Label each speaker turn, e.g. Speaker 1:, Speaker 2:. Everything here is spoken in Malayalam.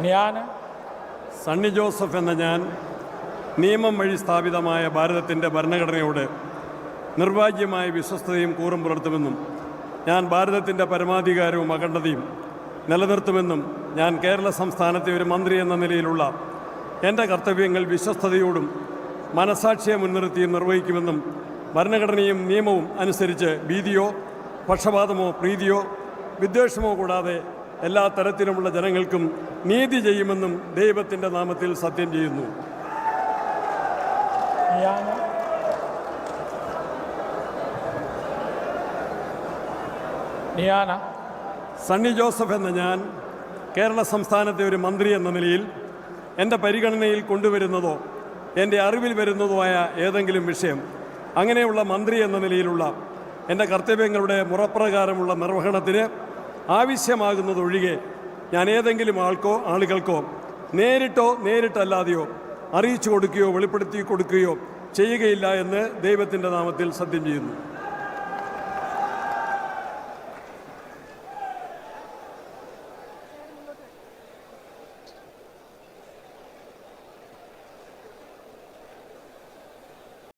Speaker 1: ഞാൻ
Speaker 2: സണ്ണി ജോസഫ് എന്ന ഞാൻ നിയമം വഴി സ്ഥാപിതമായ ഭാരതത്തിൻ്റെ ഭരണഘടനയോട് നിർവാജ്യമായ വിശ്വസ്തതയും കൂറും പുലർത്തുമെന്നും ഞാൻ ഭാരതത്തിൻ്റെ പരമാധികാരവും അഖണ്ഡതയും നിലനിർത്തുമെന്നും ഞാൻ കേരള സംസ്ഥാനത്തെ ഒരു മന്ത്രി എന്ന നിലയിലുള്ള എൻ്റെ കർത്തവ്യങ്ങൾ വിശ്വസ്തയോടും മനസാക്ഷിയെ മുൻനിർത്തിയും നിർവഹിക്കുമെന്നും ഭരണഘടനയും നിയമവും അനുസരിച്ച് ഭീതിയോ പക്ഷപാതമോ പ്രീതിയോ വിദ്വേഷമോ കൂടാതെ എല്ലാ തരത്തിലുമുള്ള ജനങ്ങൾക്കും നീതി ചെയ്യുമെന്നും ദൈവത്തിൻ്റെ നാമത്തിൽ സത്യം ചെയ്യുന്നു. സണ്ണി ജോസഫ് എന്ന ഞാൻ കേരള സംസ്ഥാനത്തെ ഒരു മന്ത്രി എന്ന നിലയിൽ എൻ്റെ പരിഗണനയിൽ കൊണ്ടുവരുന്നതോ എൻ്റെ അറിവിൽ വരുന്നതോ ആയ ഏതെങ്കിലും വിഷയം അങ്ങനെയുള്ള മന്ത്രി എന്ന നിലയിലുള്ള എൻ്റെ കർത്തവ്യങ്ങളുടെ മുറപ്രകാരമുള്ള നിർവഹണത്തിന് ആവശ്യമാകുന്നതൊഴികെ ഞാൻ ഏതെങ്കിലും ആളുകൾക്കോ നേരിട്ടോ നേരിട്ടല്ലാതെയോ അറിയിച്ചു കൊടുക്കുകയോ വെളിപ്പെടുത്തി കൊടുക്കുകയോ ചെയ്യുകയില്ല എന്ന് ദൈവത്തിൻ്റെ നാമത്തിൽ സത്യം ചെയ്യുന്നു.